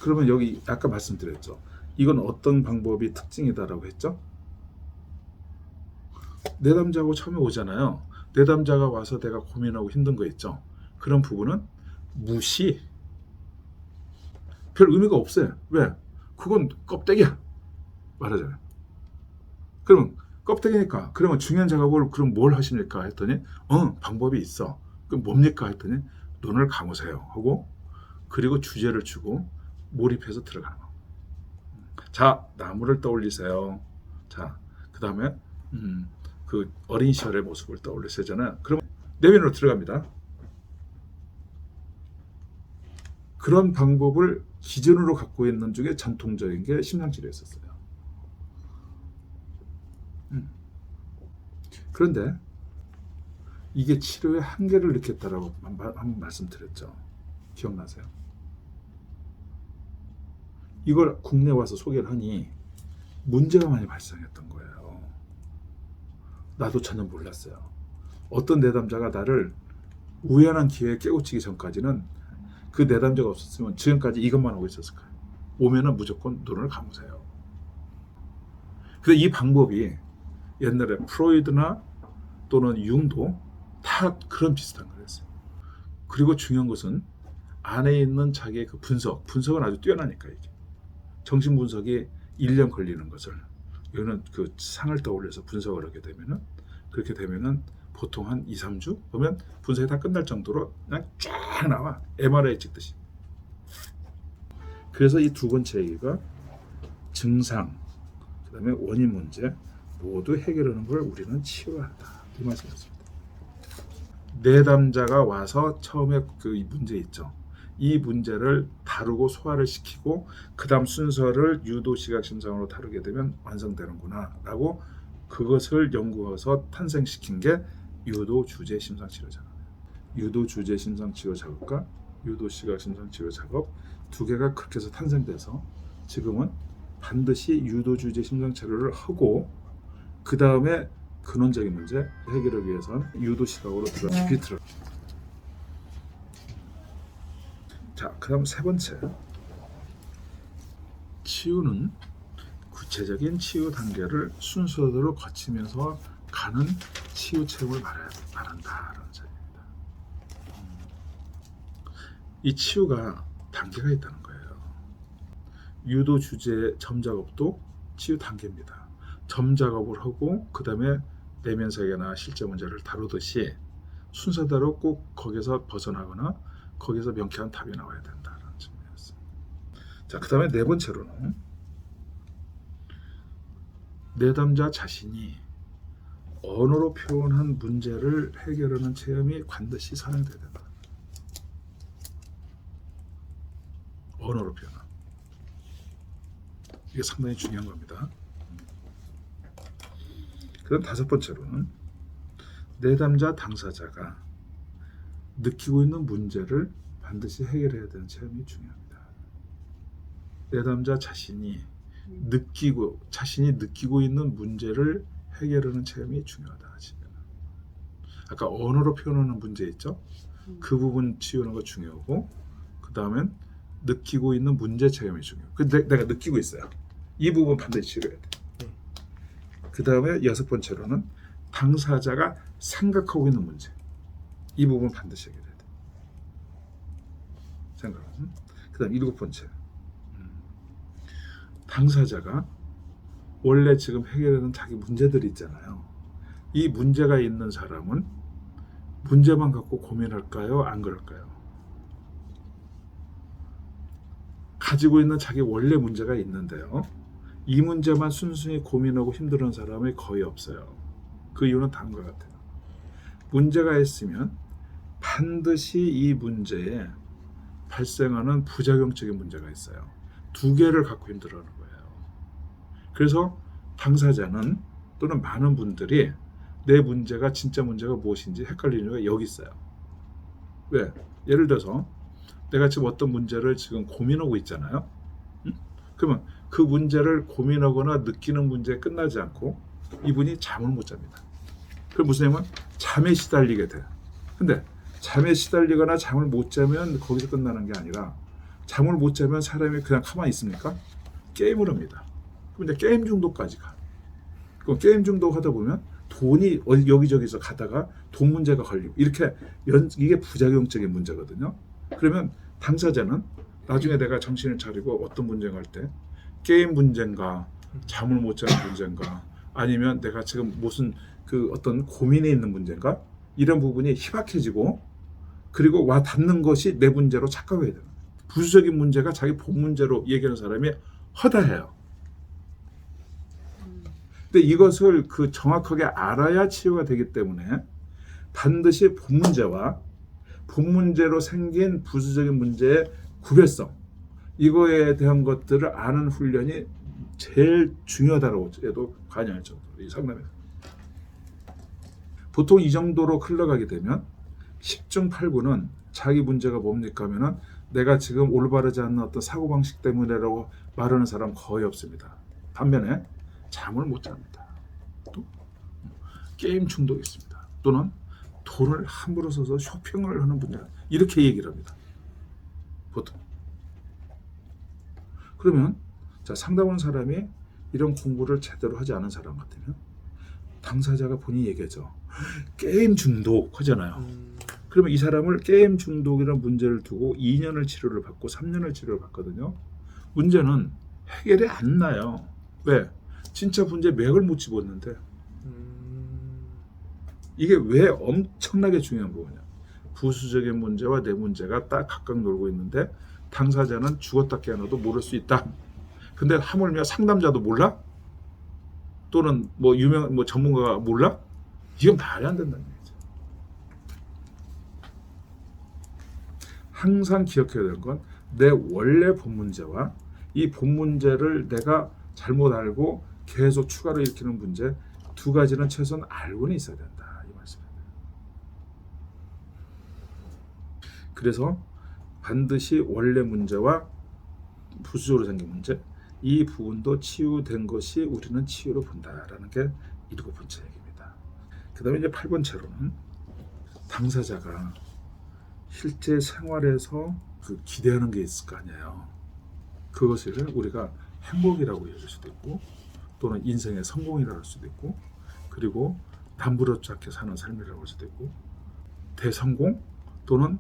그러면 여기 아까 말씀드렸죠. 이건 어떤 방법이 특징이다라고 했죠? 내담자하고 처음에 오잖아요. 내담자가 와서 내가 고민하고 힘든 거 있죠. 그런 부분은 무시. 별 의미가 없어요. 왜? 그건 껍데기야. 말하잖아요. 그러면 껍데기니까 그러면 중요한 작업을 그럼 뭘 하십니까? 했더니 방법이 있어. 그럼 뭡니까? 했더니 눈을 감으세요 하고 그리고 주제를 주고 몰입해서 들어가는 거. 자, 나무를 떠올리세요. 자, 그 다음에 그 어린 시절의 모습을 떠올리세요잖아요. 그럼 내면으로 들어갑니다. 그런 방법을 기준으로 갖고 있는 중에 전통적인 게 심상치료였었어요. 그런데 이게 치료의 한계를 느꼈다라고 한번 말씀드렸죠. 기억나세요? 이걸 국내 와서 소개를 하니 문제가 많이 발생했던 거예요. 나도 전혀 몰랐어요. 어떤 내담자가 나를 우연한 기회에 깨우치기 전까지는 그 내담자가 없었으면 지금까지 이것만 하고 있었을 거예요. 오면은 무조건 눈을 감으세요. 그래서 이 방법이 옛날에 프로이드나 또는 융도 다 그런 비슷한 거였어요. 그리고 중요한 것은 안에 있는 자기의 그 분석은 아주 뛰어나니까 이게 정신 분석이 1년 걸리는 것을 여기는 그 상을 떠올려서 분석을 하게 되면은 그렇게 되면은 보통 한 2, 3주 보면 분석이 다 끝날 정도로 그냥 쫙 나와. MRI 찍듯이. 그래서 이 두 번째 얘기가 증상, 그 다음에 원인 문제 모두 해결하는 걸 우리는 치유한다. 이 말씀이었습니다. 내담자가 와서 처음에 그 문제 있죠. 이 문제를 다루고 소화를 시키고 그 다음 순서를 유도 시각 심상으로 다루게 되면 완성되는구나 라고 그것을 연구해서 탄생시킨 게 유도 주제 심상 치료 작업. 유도 주제 심상 치료 작업과 유도 시각 심상 치료 작업 두 개가 그렇게 해서 탄생돼서 지금은 반드시 유도 주제 심상 치료를 하고 그 다음에 근원적인 문제 해결을 위해서는 유도 시각으로 깊이 들어. 자, 그다음 세 번째. 치유는 구체적인 치유 단계를 순서대로 거치면서 가는 치유 체험을 말한다라는 점입니다. 이 치유가 단계가 있다는 거예요. 유도 주제 점 작업도 치유 단계입니다. 점 작업을 하고 그 다음에 내면 세계나 실제 문제를 다루듯이 순서대로 꼭 거기서 벗어나거나 거기서 명쾌한 답이 나와야 된다는 점이었습니다. 자, 그 다음에 네 번째로는 내담자 자신이 언어로 표현한 문제를 해결하는 체험이 반드시 선행돼야 된다. 언어로 표현한. 이게 상당히 중요한 겁니다. 그다음 다섯 번째로는 내담자 당사자가 느끼고 있는 문제를 반드시 해결해야 되는 체험이 중요합니다. 내담자 자신이 느끼고 있는 문제를 해결하는 체험이 중요하다. 아까 언어로 표현하는 문제 있죠? 그 부분 치우는 거 중요하고 그 다음엔 느끼고 있는 문제 체험이 중요해요. 내가 느끼고 있어요. 이 부분 반드시 치료해야 돼. 그 다음에 여섯 번째로는 당사자가 생각하고 있는 문제. 이 부분 반드시 해결해야 돼. 생각은. 그 다음 일곱 번째. 당사자가 원래 지금 해결하는 자기 문제들이 있잖아요. 이 문제가 있는 사람은 문제만 갖고 고민할까요? 안 그럴까요? 가지고 있는 자기 원래 문제가 있는데요. 이 문제만 순순히 고민하고 힘들어하는 사람이 거의 없어요. 그 이유는 다른 것 같아요. 문제가 있으면 반드시 이 문제에 발생하는 부작용적인 문제가 있어요. 두 개를 갖고 힘들어하는 거예요. 그래서 당사자는 또는 많은 분들이 내 문제가 진짜 문제가 무엇인지 헷갈리는 이유가 여기 있어요. 왜? 예를 들어서 내가 지금 어떤 문제를 지금 고민하고 있잖아요. 응? 그러면 그 문제를 고민하거나 느끼는 문제에 끝나지 않고 이분이 잠을 못 잡니다. 그럼 무슨 얘기냐면 잠에 시달리게 돼요. 근데 잠에 시달리거나 잠을 못 자면 거기서 끝나는 게 아니라 잠을 못 자면 사람이 그냥 가만히 있습니까? 게임을 합니다. 그럼 이제 게임 중독까지 가. 그럼 게임 중독 하다 보면 돈이 여기저기서 가다가 돈 문제가 걸리고 이렇게 이게 부작용적인 문제거든요. 그러면 당사자는 나중에 내가 정신을 차리고 어떤 문제가 할 때 게임 문제인가 잠을 못 자는 문제인가 아니면 내가 지금 무슨 그 어떤 고민에 있는 문제인가 이런 부분이 희박해지고 그리고 와 닿는 것이 내 문제로 착각해야 돼요. 부수적인 문제가 자기 본 문제로 얘기하는 사람이 허다해요. 근데 이것을 그 정확하게 알아야 치유가 되기 때문에 반드시 본 문제와 본 문제로 생긴 부수적인 문제의 구별성 이거에 대한 것들을 아는 훈련이 제일 중요하다고 해도 과언이 정도로 이 상담에서 보통 이 정도로 흘러가게 되면 10중 8구는 자기 문제가 뭡니까 하면은 내가 지금 올바르지 않는 어떤 사고방식 때문이라고 말하는 사람 거의 없습니다. 반면에 잠을 못 잡니다. 또 게임 중독이 있습니다. 또는 돈을 함부로 써서 쇼핑을 하는 분들 이렇게 얘기를 합니다. 보통. 그러면 자 상담한 사람이 이런 공부를 제대로 하지 않은 사람 같으면 당사자가 본인이 얘기하죠. 게임 중독 하잖아요. 그러면 이 사람을 게임 중독이라는 문제를 두고 2년을 치료를 받고 3년을 치료를 받거든요. 문제는 해결이 안 나요. 왜? 진짜 문제 맥을 못 집었는데 이게 왜 엄청나게 중요한 부분이야. 부수적인 문제와 내 문제가 딱 각각 놀고 있는데 당사자는 죽었다 깨어나도 모를 수 있다. 근데 하물며 상담자도 몰라? 또는 뭐 유명 뭐 전문가가 몰라? 이건 말이 안 된다는 얘기죠. 항상 기억해야 되는 건 내 원래 본 문제와 이 본 문제를 내가 잘못 알고 계속 추가로 일으키는 문제 두 가지는 최소한 알고는 있어야 된다 이 말씀입니다. 그래서 반드시 원래 문제와 부수적으로 생긴 문제 이 부분도 치유된 것이 우리는 치유로 본다라는 게 7번째 얘기입니다. 그 다음에 이제 8번째로는 당사자가 실제 생활에서 그 기대하는 게 있을 거 아니에요. 그것을 우리가 행복이라고 얘기할 수도 있고 또는 인생의 성공이라고 할 수도 있고 그리고 남부럽지 않게 사는 삶이라고 할 수도 있고 대성공 또는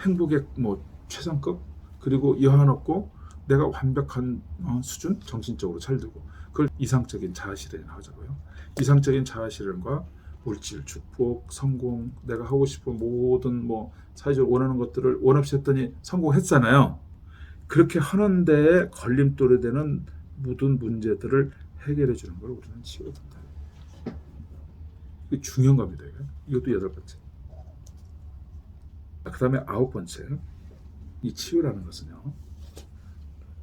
행복의 뭐 최상급 그리고 여한 없고 내가 완벽한 수준 정신적으로 찰들고 그걸 이상적인 자아실현이라고 하자고요. 이상적인 자아실현과 물질, 축복, 성공, 내가 하고 싶은 모든 뭐 사회적으로 원하는 것들을 원 없이 했더니 성공했잖아요. 그렇게 하는 데에 걸림돌이 되는 모든 문제들을 해결해 주는 걸 우리는 치유로 본다. 이게 중요한 겁니다. 이것도 8번째. 그 다음에 9번째. 이 치유라는 것은요.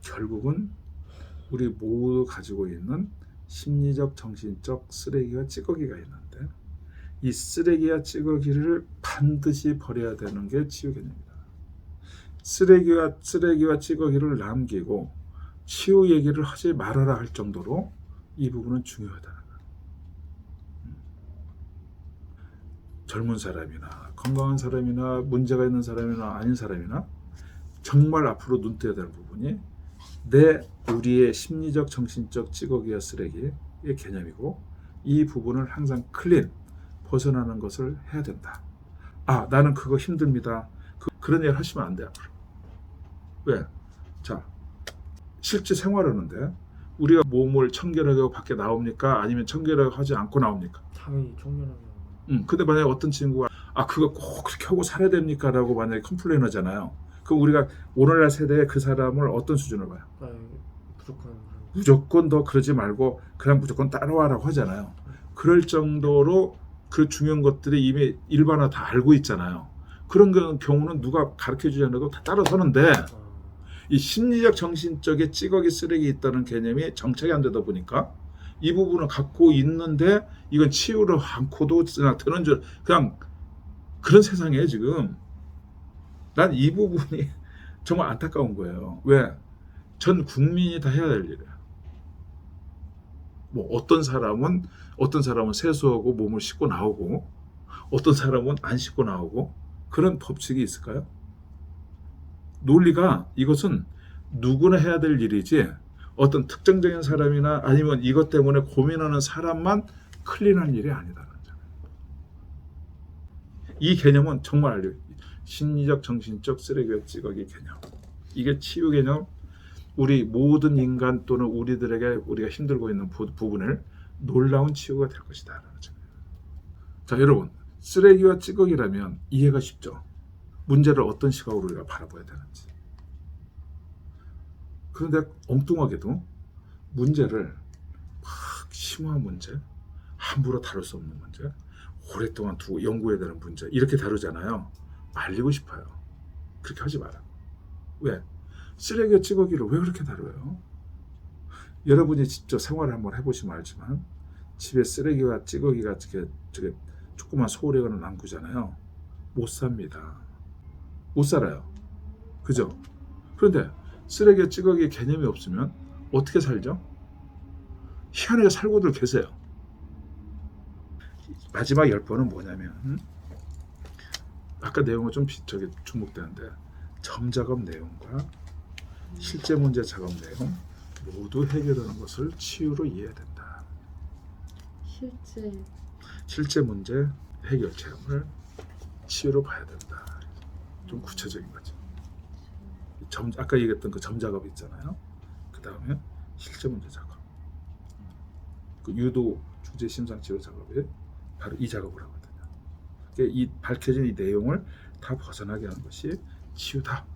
결국은 우리 모두 가지고 있는 심리적, 정신적 쓰레기와 찌꺼기가 있는데 이 쓰레기와 찌꺼기를 반드시 버려야 되는 게 치유 개념입니다. 쓰레기와 찌꺼기를 남기고 치유 얘기를 하지 말아라 할 정도로 이 부분은 중요하다는 거예요. 젊은 사람이나 건강한 사람이나 문제가 있는 사람이나 아닌 사람이나 정말 앞으로 눈 떼야 될 부분이 우리의 심리적, 정신적 찌꺼기와 쓰레기의 개념이고 이 부분을 항상 클린, 벗어나는 것을 해야 된다. 나는 그거 힘듭니다. 그런 얘기를 하시면 안 돼요. 왜? 자, 실제 생활하는데 우리가 몸을 청결하게 하고 밖에 나옵니까? 아니면 청결하게 하지 않고 나옵니까? 당연히 청년하면 근데 만약에 어떤 친구가 그거 꼭 그렇게 하고 살아야 됩니까? 라고 만약에 컴플레인 하잖아요. 그럼 우리가 오늘날 세대에 그 사람을 어떤 수준으로 봐요? 무조건 무조건 너 그러지 말고 그냥 무조건 따라와라고 하잖아요. 그럴 정도로 그 중요한 것들이 이미 일반화 다 알고 있잖아요. 그런 경우는 누가 가르쳐주지 않아도 다 따라서는데 이 심리적 정신적인 찌꺼기 쓰레기 있다는 개념이 정착이 안 되다 보니까 이 부분을 갖고 있는데 이건 치유를 않고도 그냥 되는 줄 그냥 그런 세상이에요 지금. 난 이 부분이 정말 안타까운 거예요. 왜? 전 국민이 다 해야 될 일이에요. 뭐 어떤 사람은 세수하고 몸을 씻고 나오고 어떤 사람은 안 씻고 나오고 그런 법칙이 있을까요? 논리가 이것은 누구나 해야 될 일이지 어떤 특정적인 사람이나 아니면 이것 때문에 고민하는 사람만 클린한 일이 아니다라는 거잖아요. 이 개념은 정말 알려. 심리적 정신적 쓰레기와 찌꺼기 개념. 이게 치유 개념. 우리 모든 인간 또는 우리들에게 우리가 힘들고 있는 부분을 놀라운 치유가 될 것이다 라는 거죠. 자 여러분, 쓰레기와 찌꺼기라면 이해가 쉽죠. 문제를 어떤 시각으로 우리가 바라봐야 되는지. 그런데 엉뚱하게도 문제를 막 심오한 문제, 함부로 다룰 수 없는 문제, 오랫동안 두고 연구해야 되는 문제 이렇게 다루잖아요. 말리고 싶어요. 그렇게 하지 마라. 왜? 쓰레기와 찌꺼기를 왜 그렇게 다뤄요? 여러분이 직접 생활을 한번 해보시면 알지만 집에 쓰레기와 찌꺼기가 저게 조그만 소홀해가 남구잖아요. 못 삽니다. 못 살아요. 그죠? 그런데 쓰레기와 찌꺼기의 개념이 없으면 어떻게 살죠? 희한하게 살고들 계세요. 마지막 10번은 뭐냐면 아까 내용은 좀 중복되는데 점작업 내용과 실제 문제 작업 내용 모두 해결하는 것을 치유로 이해해야 된다. 실제 문제 해결 체험을 치유로 봐야 된다. 좀 구체적인 거죠. 아까 얘기했던 그 점작업 있잖아요. 그 다음에 실제 문제 작업. 그 유도 주제 심상 치료 작업이 바로 이 작업을 하거든요. 그러니까 이 밝혀진 이 내용을 다 벗어나게 하는 것이 치유다.